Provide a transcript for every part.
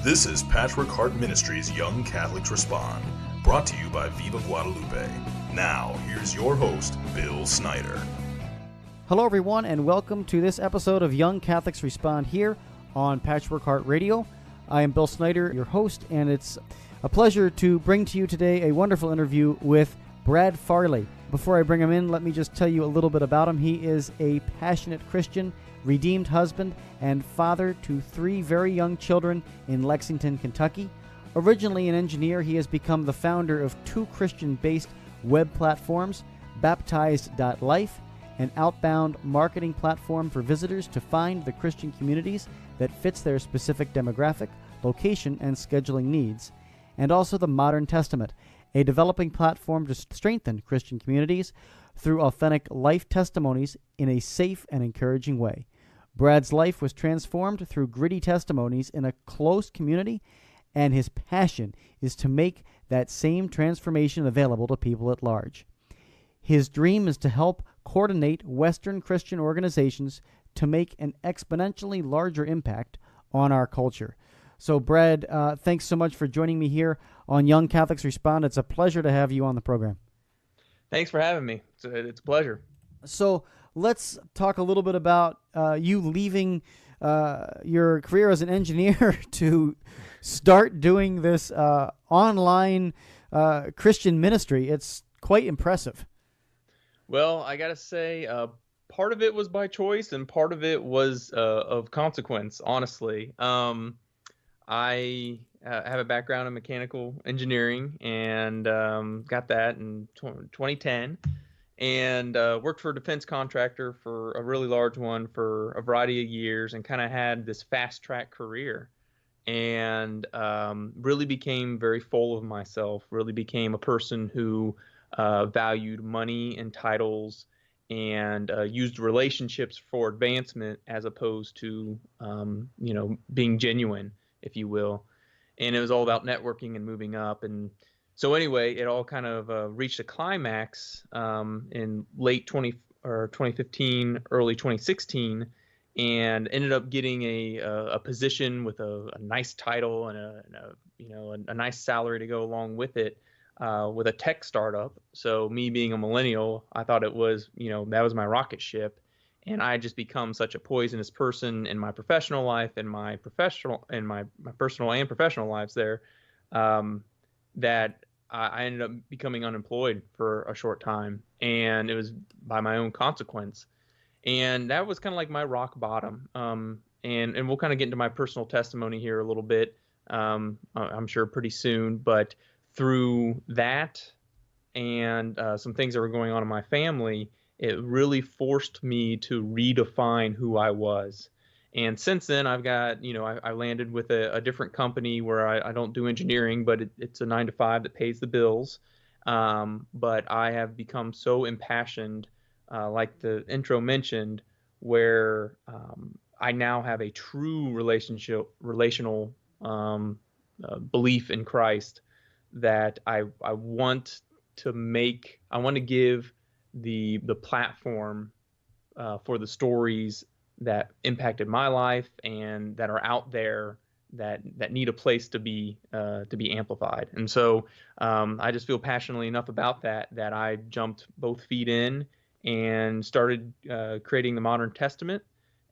This is Patchwork Heart Ministries Young Catholics Respond, brought to you by Viva Guadalupe. Now, here's your host, Bill Snyder. Hello, everyone, and welcome to this episode of Young Catholics Respond here on Patchwork Heart Radio. I am Bill Snyder, your host, and it's a pleasure to bring to you today a wonderful interview with Brad Farley. Before I bring him in, let me just tell you a little bit about him. He is a passionate Christian, redeemed husband, and father to 3 very young children in Lexington, Kentucky. Originally an engineer, he has become the founder of 2 Christian-based web platforms, Baptized.Life, an outbound marketing platform for visitors to find the Christian communities that fits their specific demographic, location, and scheduling needs, and also the Modern Testament, a developing platform to strengthen Christian communities through authentic life testimonies in a safe and encouraging way. Brad's life was transformed through gritty testimonies in a close community, and his passion is to make that same transformation available to people at large. His dream is to help coordinate Western Christian organizations to make an exponentially larger impact on our culture. So, Brad, thanks so much for joining me here on Young Catholics Respond. It's a pleasure to have you on the program. Thanks for having me. It's a pleasure. So, let's talk a little bit about you leaving your career as an engineer to start doing this online Christian ministry. It's quite impressive. Well, I got to say, part of it was by choice and part of it was of consequence, honestly. I have a background in mechanical engineering and got that in 2010 and worked for a defense contractor for a really large one for a variety of years and kind of had this fast track career and really became very full of myself, really became a person who valued money and titles and used relationships for advancement as opposed to, being genuine, if you will. And it was all about networking and moving up. And so anyway, it all kind of reached a climax in late 2015, early 2016, and ended up getting a position with a nice title and a nice salary to go along with it with a tech startup. So me being a millennial, I thought it was, that was my rocket ship. And I had just become such a poisonous person in my professional life and my personal and professional lives there that I ended up becoming unemployed for a short time. And it was by my own consequence. And that was kind of like my rock bottom. And we'll kind of get into my personal testimony here a little bit, I'm sure pretty soon. But through that and some things that were going on in my family, it really forced me to redefine who I was. And since then, I've got, I landed with a different company where I don't do engineering, but it's a 9-to-5 that pays the bills. But I have become so impassioned, like the intro mentioned, where I now have a true relational belief in Christ that I want to give the platform for the stories that impacted my life and that are out there that need a place to be amplified. And so I just feel passionately enough about that I jumped both feet in and started creating the Modern Testament,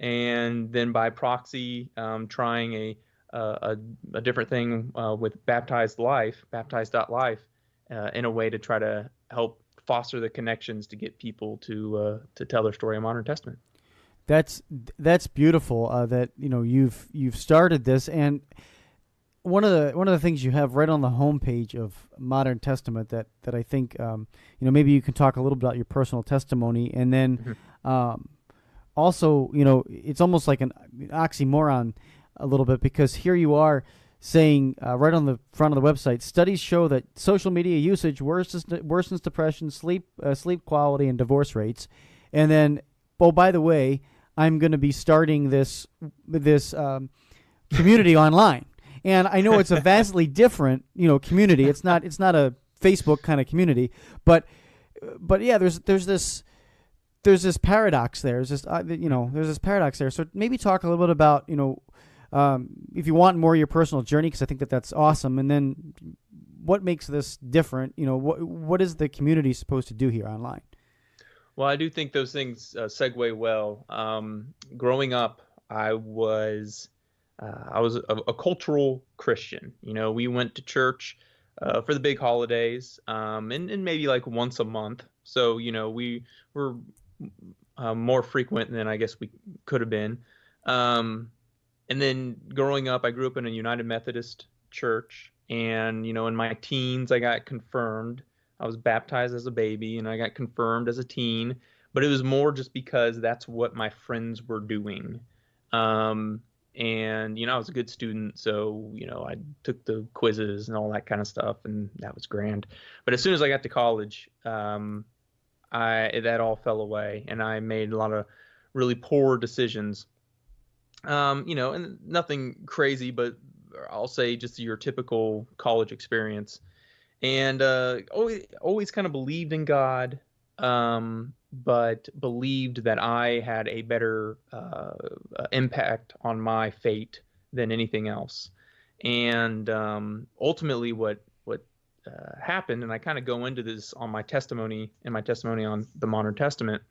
and then by proxy trying a different thing with Baptized.Life in a way to try to help foster the connections to get people to tell their story of Modern Testament. That's beautiful that you've started this, and one of the things you have right on the homepage of Modern Testament that I think maybe you can talk a little bit about your personal testimony, and then also it's almost like an oxymoron a little bit, because here you are saying right on the front of the website, studies show that social media usage worsens depression, sleep quality, and divorce rates. And then, oh, by the way, I'm going to be starting this community online. And I know it's a vastly different community. It's not a Facebook kind of community, but yeah, there's this paradox there. There's this paradox there. So maybe talk a little bit about if you want more of your personal journey, because I think that that's awesome. And then what makes this different? What is the community supposed to do here online? Well, I do think those things segue well. Growing up, I was a cultural Christian. We went to church for the big holidays, and maybe like once a month. So we were more frequent than I guess we could have been. And then growing up, I grew up in a United Methodist church, and in my teens, I got confirmed. I was baptized as a baby, and I got confirmed as a teen. But it was more just because that's what my friends were doing. And I was a good student, so I took the quizzes and all that kind of stuff, and that was grand. But as soon as I got to college, that all fell away, and I made a lot of really poor decisions. And nothing crazy, but I'll say just your typical college experience. And always kind of believed in God, but believed that I had a better impact on my fate than anything else. And ultimately, what happened, and I kind of go into this on my testimony on the Modern Testament,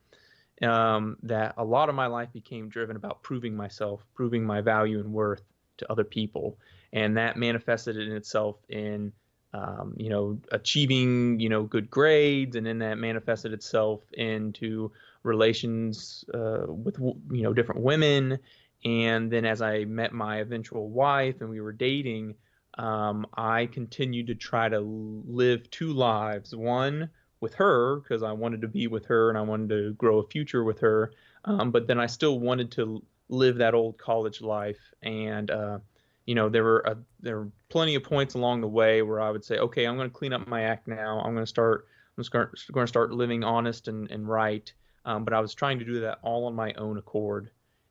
that a lot of my life became driven about proving myself, proving my value and worth to other people, and that manifested in itself in achieving, good grades, and then that manifested itself into relations with, different women. And then as I met my eventual wife and we were dating, I continued to try to live two lives. One with her, because I wanted to be with her and I wanted to grow a future with her. But then I still wanted to live that old college life. And there were plenty of points along the way where I would say, okay, I'm going to clean up my act now. I'm going to start living honest and right. But I was trying to do that all on my own accord,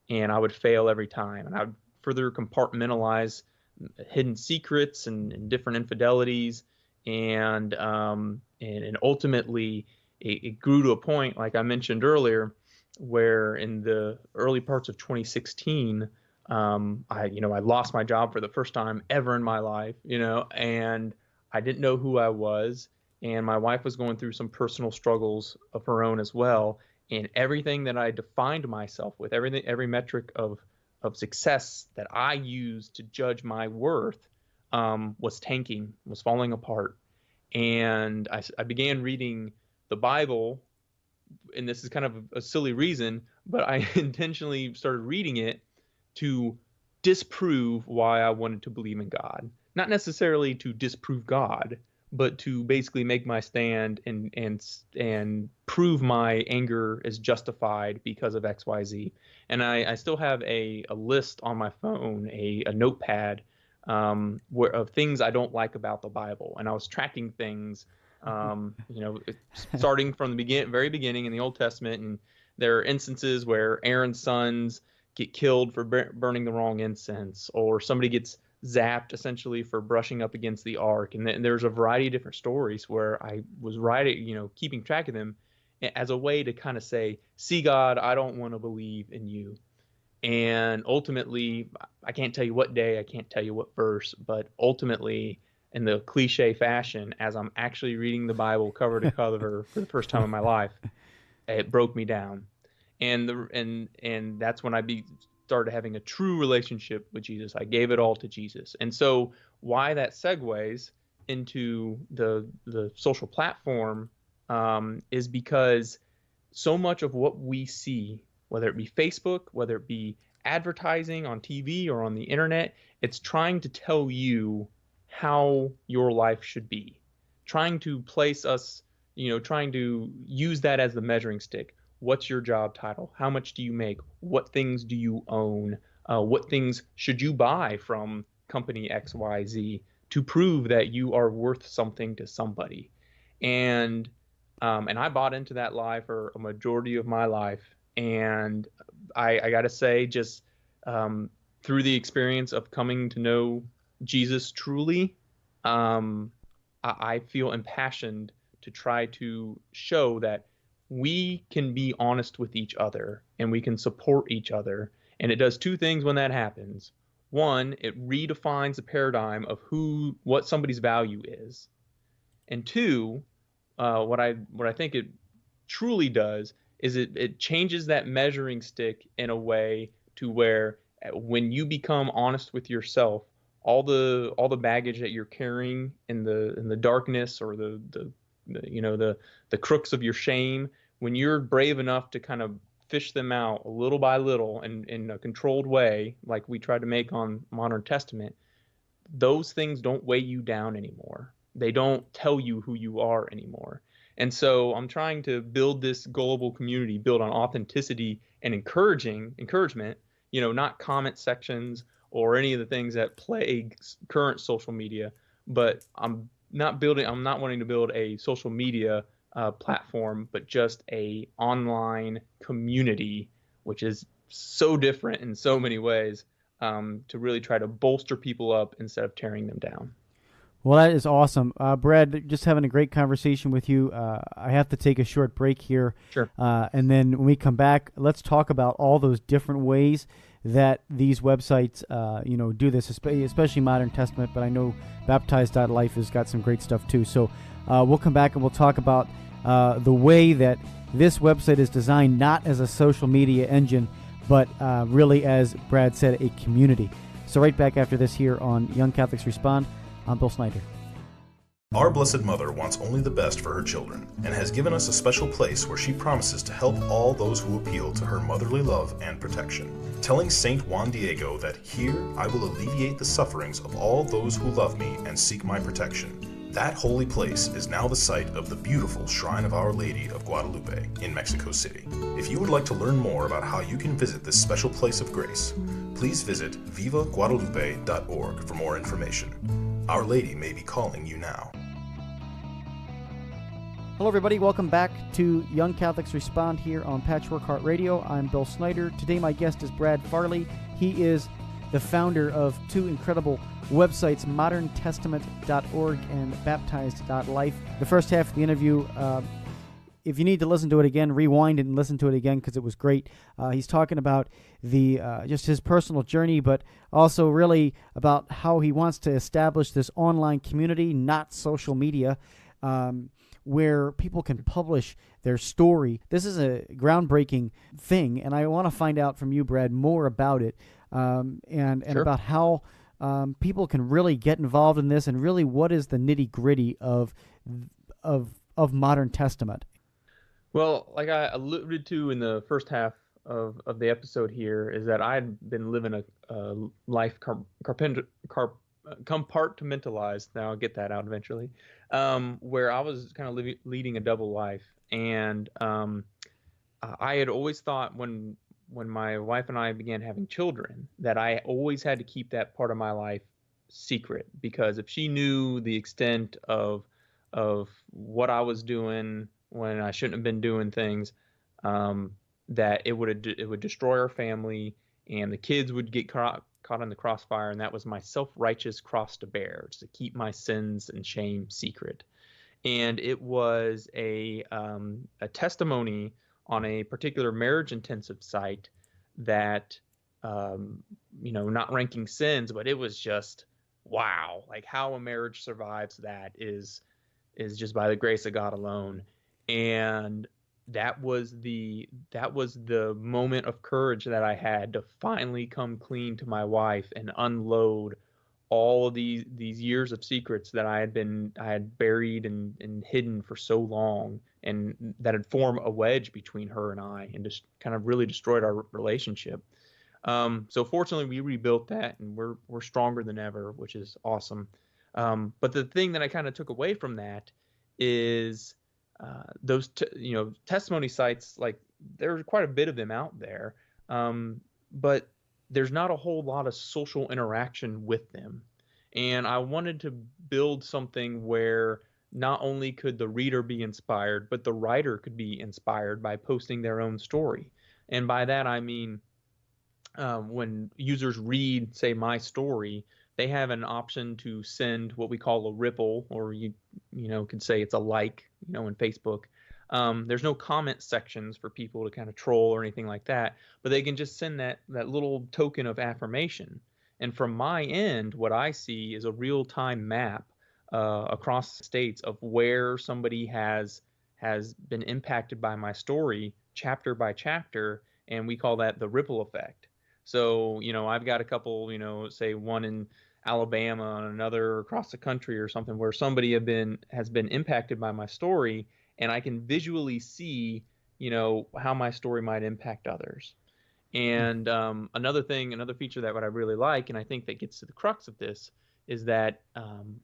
and I would fail every time. And I would further compartmentalize hidden secrets and different infidelities, and ultimately it grew to a point, like I mentioned earlier, where in the early parts of 2016. I lost my job for the first time ever in my life, and I didn't know who I was. And my wife was going through some personal struggles of her own as well. And everything that I defined myself with, every metric of success that I used to judge my worth, was tanking, was falling apart. And I began reading the Bible, and this is kind of a silly reason, but I intentionally started reading it to disprove why I wanted to believe in God. Not necessarily to disprove God, but to basically make my stand and prove my anger is justified because of XYZ. And I still have a list on my phone, a notepad, of things I don't like about the Bible. And I was tracking things, starting from the very beginning in the Old Testament. And there are instances where Aaron's sons get killed for burning the wrong incense, or somebody gets zapped essentially for brushing up against the ark. And there's a variety of different stories where I was writing, keeping track of them as a way to kind of say, see, God, I don't want to believe in you. And ultimately, I can't tell you what day, I can't tell you what verse, but ultimately, in the cliche fashion, as I'm actually reading the Bible cover to cover for the first time in my life, it broke me down. And that's when I started having a true relationship with Jesus. I gave it all to Jesus. And so why that segues into the social platform, is because so much of what we see, whether it be Facebook, whether it be advertising on TV or on the internet, it's trying to tell you how your life should be, trying to place us, trying to use that as the measuring stick. What's your job title? How much do you make? What things do you own? What things should you buy from company XYZ to prove that you are worth something to somebody? And I bought into that lie for a majority of my life. And I got to say, just through the experience of coming to know Jesus truly, I feel impassioned to try to show that we can be honest with each other and we can support each other. And it does two things when that happens. one, it redefines the paradigm of what somebody's value is, and two, what I think it truly does is it changes that measuring stick in a way to where when you become honest with yourself, all the baggage that you're carrying in the darkness, or the crooks of your shame, when you're brave enough to kind of fish them out little by little and in a controlled way, like we tried to make on Modern Testament, those things don't weigh you down anymore. They don't tell you who you are anymore. And so I'm trying to build this global community built on authenticity and encouragement, not comment sections or any of the things that plague current social media, but I'm not wanting to build a social media platform, but just a online community, which is so different in so many ways, to really try to bolster people up instead of tearing them down. Well, that is awesome. Brad, just having a great conversation with you. I have to take a short break here. Sure. And then when we come back, let's talk about all those different ways that these websites, do this, especially Modern Testament, but I know Baptized.Life has got some great stuff too. So we'll come back and we'll talk about the way that this website is designed not as a social media engine, but really, as Brad said, a community. So right back after this here on Young Catholics Respond. I'm Bill Snyder. Our Blessed Mother wants only the best for her children and has given us a special place where she promises to help all those who appeal to her motherly love and protection. Telling Saint Juan Diego that here I will alleviate the sufferings of all those who love me and seek my protection. That holy place is now the site of the beautiful Shrine of Our Lady of Guadalupe in Mexico City. If you would like to learn more about how you can visit this special place of grace, please visit vivaguadalupe.org for more information. Our Lady may be calling you now. Hello, everybody. Welcome back to Young Catholics Respond here on Patchwork Heart Radio. I'm Bill Snyder. Today, my guest is Brad Farley. He is the founder of two incredible websites, moderntestament.org and Baptized.Life. The first half of the interview, if you need to listen to it again, rewind it and listen to it again because it was great. He's talking about the just his personal journey, but also really about how he wants to establish this online community, not social media, where people can publish their story. This is a groundbreaking thing, and I want to find out from you, Brad, more about it, and Sure. about how people can really get involved in this, and really what is the nitty-gritty of Modern Testament. Well, like I alluded to in the first half of the episode here, is that I'd been living a life compartmentalized. Now I'll get that out eventually, where I was kind of leading a double life, and I had always thought when my wife and I began having children that I always had to keep that part of my life secret, because if she knew the extent of what I was doing when I shouldn't have been doing things, that it would destroy our family, and the kids would get caught in the crossfire, and that was my self-righteous cross to bear, to keep my sins and shame secret. And it was a testimony on a particular marriage-intensive site that, not ranking sins, but it was just, wow, like how a marriage survives that is just by the grace of God alone. And that was the moment of courage that I had to finally come clean to my wife and unload all of these years of secrets that I had buried and hidden for so long, and that had formed a wedge between her and I, and just kind of really destroyed our relationship. So fortunately, we rebuilt that, and we're stronger than ever, which is awesome. But the thing that I kind of took away from that is those testimony sites, like there's quite a bit of them out there, but there's not a whole lot of social interaction with them. And I wanted to build something where not only could the reader be inspired, but the writer could be inspired by posting their own story. And by that I mean, when users read, say, my story, they have an option to send what we call a ripple, or you could say it's a like, in Facebook. There's no comment sections for people to kind of troll or anything like that, but they can just send that little token of affirmation. And from my end, what I see is a real-time map across states of where somebody has been impacted by my story chapter by chapter, and we call that the ripple effect. So, I've got a couple, say one in Alabama and another across the country or something where somebody has been impacted by my story, and I can visually see, how my story might impact others. And another feature that what I really like, and I think that gets to the crux of this, is that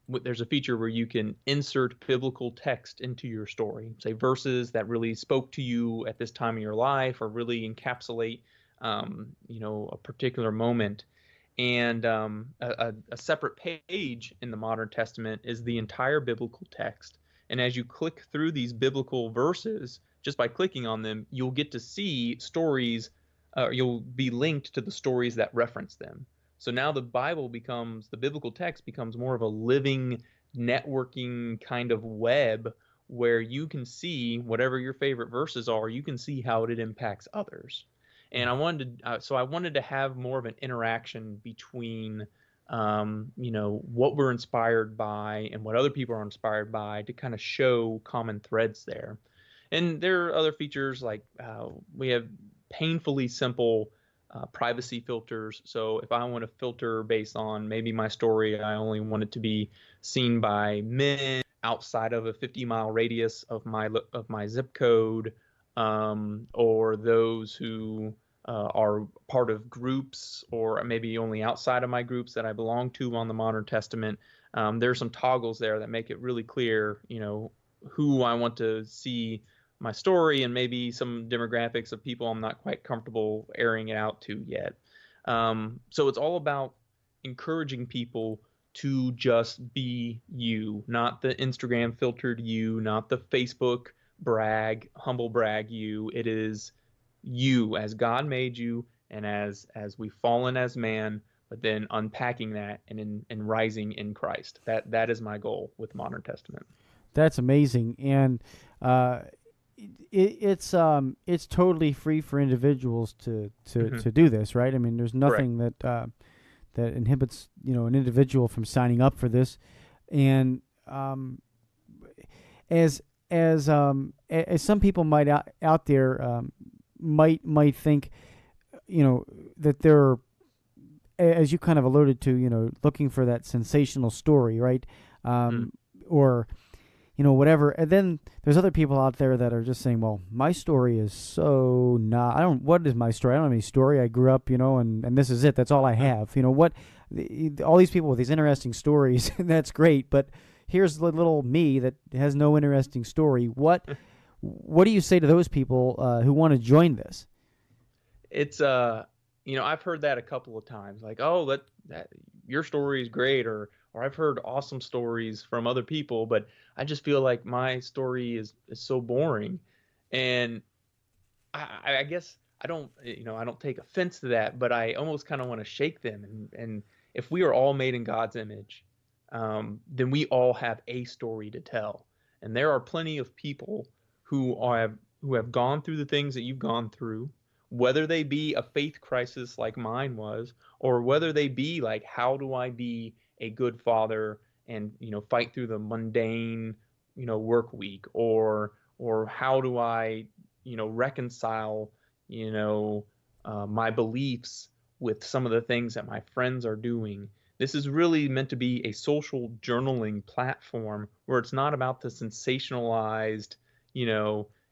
there's a feature where you can insert biblical text into your story, say verses that really spoke to you at this time of your life, or really encapsulate, a particular moment. And a separate page in the Modern Testament is the entire biblical text. And as you click through these biblical verses, just by clicking on them, you'll get to see stories. You'll be linked to the stories that reference them. So now the biblical text becomes more of a living, networking kind of web where you can see whatever your favorite verses are, you can see how it impacts others. And I wanted to have more of an interaction between, what we're inspired by and what other people are inspired by, to kind of show common threads there. And there are other features like we have painfully simple privacy filters. So if I want to filter based on maybe my story, I only want it to be seen by men outside of a 50-mile radius of my zip code, or those who are part of groups, or maybe only outside of my groups that I belong to on the Modern Testament. There are some toggles there that make it really clear, who I want to see my story, and maybe some demographics of people I'm not quite comfortable airing it out to yet. So it's all about encouraging people to just be you, not the Instagram filtered you, not the Facebook humble brag you. It is you as God made you, and as we've fallen as man, but then unpacking that and rising in Christ. That is my goal with Modern Testament. That's amazing. And it's totally free for individuals to do this, right? I mean, there's nothing that inhibits an individual from signing up for this. And as some people might out there might think, that they're, as you kind of alluded to, looking for that sensational story, right? Or whatever. And then there's other people out there that are just saying, well, my story is so not, what is my story? I don't have any story. I grew up, and this is it. That's all I have. All these people with these interesting stories, that's great. But here's the little me that has no interesting story. What do you say to those people who want to join this? It's, I've heard that a couple of times, like, oh, that your story is great, or I've heard awesome stories from other people, but I just feel like my story is so boring. And I guess I don't take offense to that, but I almost kind of want to shake them. And if we are all made in God's image, then we all have a story to tell. And there are plenty of people who have gone through the things that you've gone through, whether they be a faith crisis like mine was, or whether they be like, how do I be a good father and fight through the mundane work week, or how do I reconcile my beliefs with some of the things that my friends are doing. This is really meant to be a social journaling platform where it's not about the sensationalized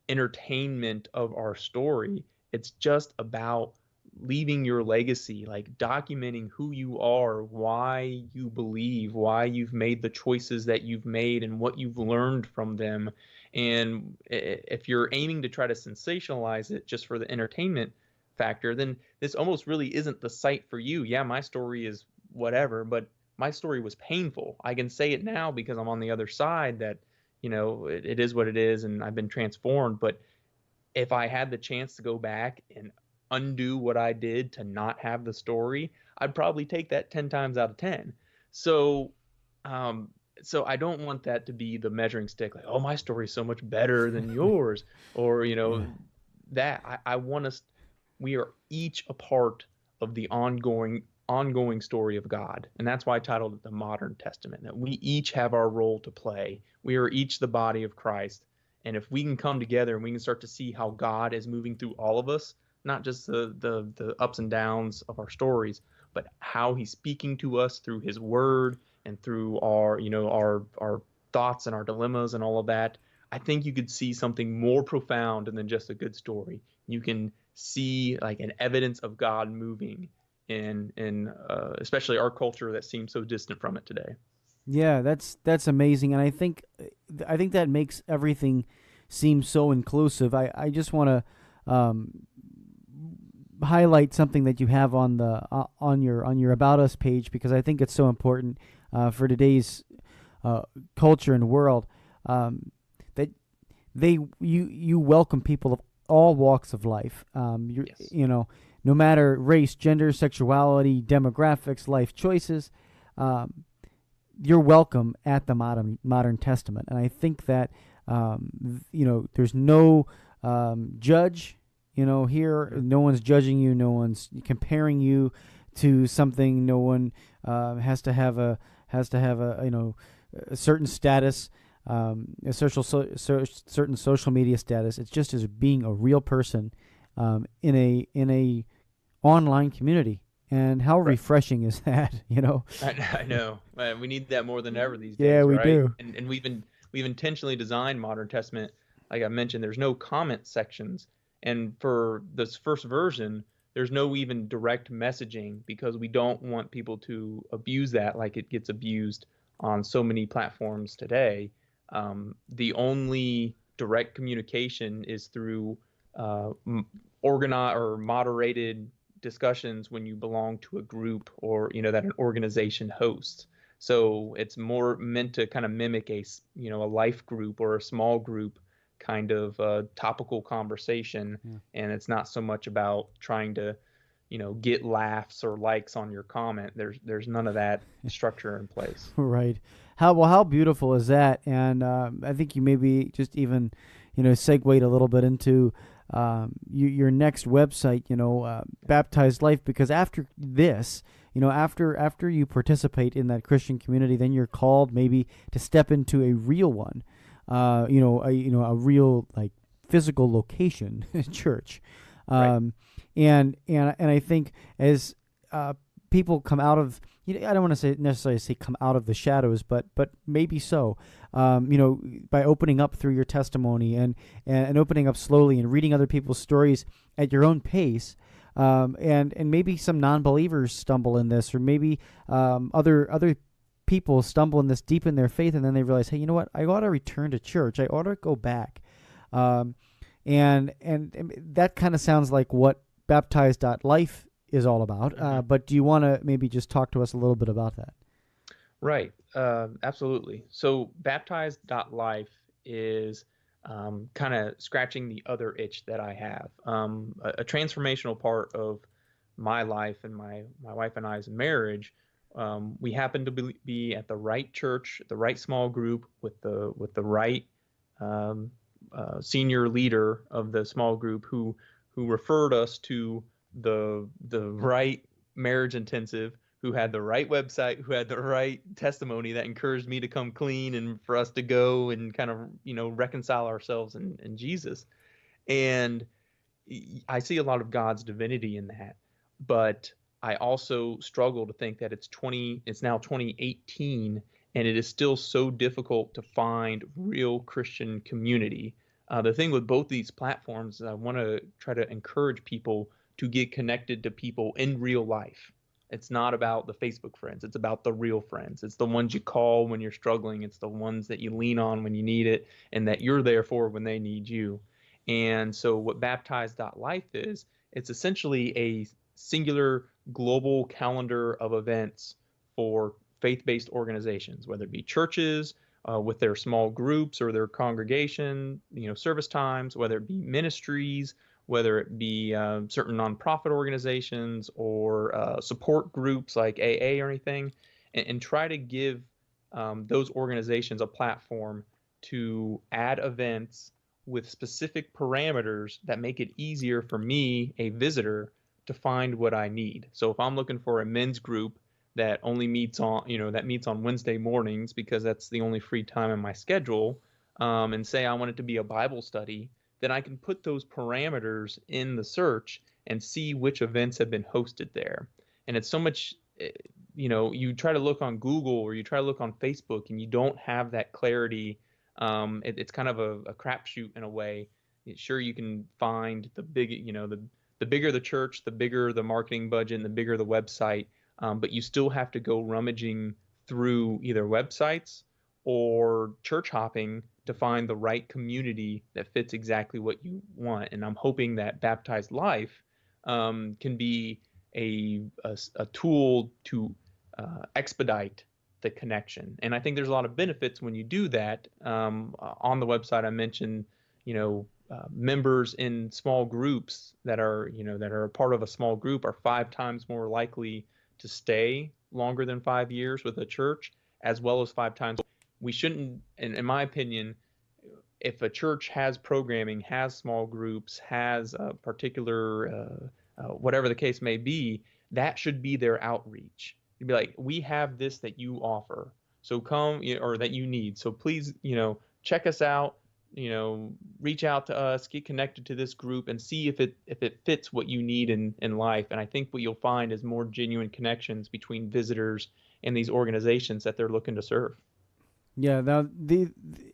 entertainment of our story. It's just about leaving your legacy, like documenting who you are, why you believe, why you've made the choices that you've made, and what you've learned from them. And if you're aiming to try to sensationalize it just for the entertainment factor, then this almost really isn't the site for you. Yeah, my story is whatever, but my story was painful. I can say it now because I'm on the other side, that it is what it is, and I've been transformed. But if I had the chance to go back and undo what I did to not have the story, I'd probably take that 10 times out of 10. So I don't want that to be the measuring stick, like, oh, my story is so much better than yours, or that I want us. We are each a part of the ongoing ongoing story of God. And that's why I titled it The Modern Testament, that we each have our role to play. We are each the body of Christ. And if we can come together and we can start to see how God is moving through all of us, not just the ups and downs of our stories, but how he's speaking to us through his word and through our thoughts and our dilemmas and all of that, I think you could see something more profound than just a good story. You can see like an evidence of God moving in especially our culture that seems so distant from it today. Yeah, that's amazing, and I think that makes everything seem so inclusive. I just want to highlight something that you have on the on your About Us page, because I think it's so important for today's culture and world, that you welcome people of all walks of life. Yes. No matter race, gender, sexuality, demographics, life choices, you're welcome at the modern Testament. And I think that there's no judge. Here, no one's judging you. No one's comparing you to something. No one has to have a a certain status, a certain social media status. It's just as being a real person in a online community. And how refreshing is that? I know. We need that more than ever these days. Yeah, we right? do. And we've intentionally designed Modern Testament. Like I mentioned, there's no comment sections, and for this first version, there's no even direct messaging, because we don't want people to abuse that like it gets abused on so many platforms today. The only direct communication is through organized or moderated discussions when you belong to a group or that an organization hosts. So it's more meant to kind of mimic a life group or a small group kind of topical conversation. Yeah. And it's not so much about trying to get laughs or likes on your comment. There's none of that structure in place. Right. How beautiful is that? And I think you maybe just even segued a little bit into your next website, Baptized.Life, because after this, after you participate in that Christian community, then you're called maybe to step into a real one, a real like physical location, church, Right. and I think as people come out of, I don't want to necessarily say come out of the shadows, but maybe so, by opening up through your testimony and opening up slowly and reading other people's stories at your own pace, and maybe some non-believers stumble in this, or maybe other people stumble in this deep in their faith, and then they realize, hey, you know what? I ought to return to church. I ought to go back, and that kind of sounds like what Baptized.Life is all about. But do you want to maybe just talk to us a little bit about that? Right. Absolutely. So Baptized.Life is kind of scratching the other itch that I have. A transformational part of my life and my wife and I's marriage. We happen to be at the right church, the right small group, with the right senior leader of the small group who referred us to the right marriage intensive, who had the right website, who had the right testimony that encouraged me to come clean and for us to go and kind of reconcile ourselves in Jesus. And I see a lot of God's divinity in that, but I also struggle to think that it's now 2018, and it is still so difficult to find real Christian community. The thing with both these platforms is I want to try to encourage people to get connected to people in real life. It's not about the Facebook friends. It's about the real friends. It's the ones you call when you're struggling. It's the ones that you lean on when you need it, and that you're there for when they need you. And so what Baptized.Life is, it's essentially a singular global calendar of events for faith-based organizations, whether it be churches with their small groups or their congregation, service times, whether it be ministries, whether it be certain nonprofit organizations or support groups like AA or anything, and try to give those organizations a platform to add events with specific parameters that make it easier for me, a visitor, to find what I need. So if I'm looking for a men's group that only meets on, that meets on Wednesday mornings because that's the only free time in my schedule, and say I want it to be a Bible study, then I can put those parameters in the search and see which events have been hosted there. And it's so much, you try to look on Google or you try to look on Facebook and you don't have that clarity. It's kind of a crapshoot in a way. Sure, you can find the bigger the church, the bigger the marketing budget, and the bigger the website. But you still have to go rummaging through either websites or church hopping to find the right community that fits exactly what you want. And I'm hoping that Baptized.Life can be a tool to expedite the connection. And I think there's a lot of benefits when you do that. On the website, I mentioned, members in small groups that are a part of a small group are 5 times more likely to stay longer than 5 years with a church, as well as 5 times. We shouldn't, in my opinion, if a church has programming, has small groups, has a particular, whatever the case may be, that should be their outreach. You'd be like, we have this that you offer, so come, or that you need. So please, check us out. Reach out to us, get connected to this group, and see if it fits what you need in life. And I think what you'll find is more genuine connections between visitors and these organizations that they're looking to serve. Yeah, now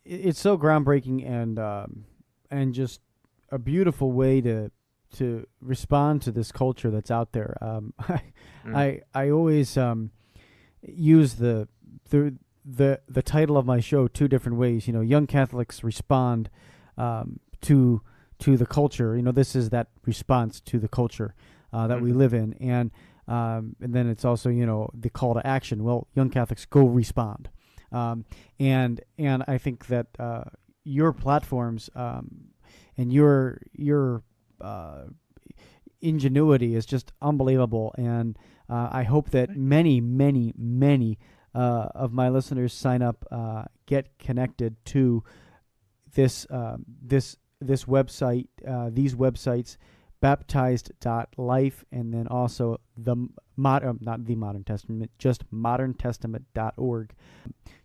it's so groundbreaking and just a beautiful way to respond to this culture that's out there. I always use the title of my show 2 different ways. Young Catholics respond to the culture. This is that response to the culture that we live in, and then it's also the call to action. Well, young Catholics, go respond. And I think that your platforms and your ingenuity is just unbelievable, and I hope that many of my listeners sign up, get connected to this website, these websites, Baptized.Life, and then also not the Modern Testament, just moderntestament.org.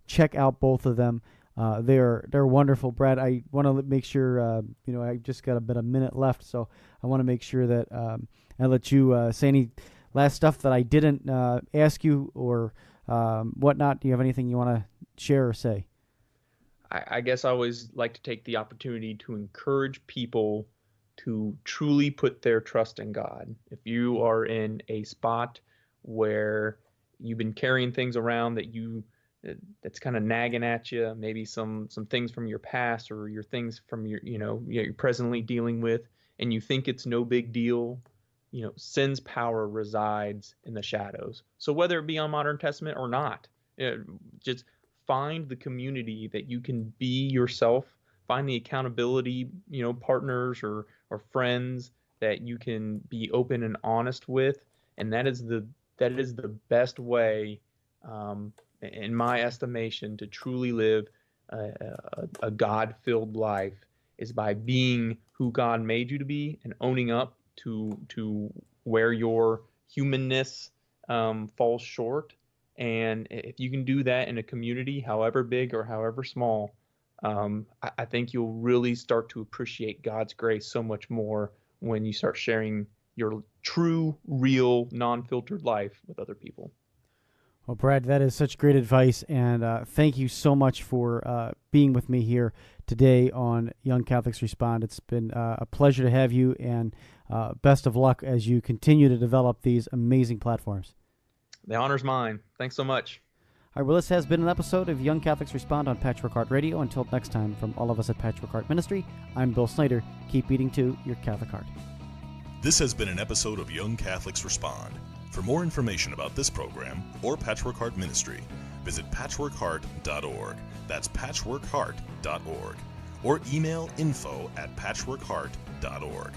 Check out both of them. They're wonderful. Brad, I want to make sure, I just got about a minute left, so I want to make sure that I let you say any last stuff that I didn't ask you or whatnot. Do you have anything you want to share or say? I guess I always like to take the opportunity to encourage people to truly put their trust in God. If you are in a spot where you've been carrying things around that's kind of nagging at you, maybe some things from your past or your things from you're presently dealing with, and you think it's no big deal, sin's power resides in the shadows. So whether it be on Modern Testament or not, just find the community that you can be yourself. Find the accountability, partners or friends that you can be open and honest with, and that is the best way, in my estimation, to truly live a God-filled life, is by being who God made you to be and owning up to where your humanness falls short. And if you can do that in a community, however big or however small, I think you'll really start to appreciate God's grace so much more when you start sharing your true, real, non-filtered life with other people. Well, Brad, that is such great advice, and thank you so much for being with me here today on Young Catholics Respond. It's been a pleasure to have you, and best of luck as you continue to develop these amazing platforms. The honor's mine. Thanks so much. All right, well, this has been an episode of Young Catholics Respond on Patchwork Heart Radio. Until next time, from all of us at Patchwork Heart Ministry, I'm Bill Snyder. Keep beating to your Catholic heart. This has been an episode of Young Catholics Respond. For more information about this program or Patchwork Heart Ministry, visit patchworkheart.org. That's patchworkheart.org. Or email info@patchworkheart.org.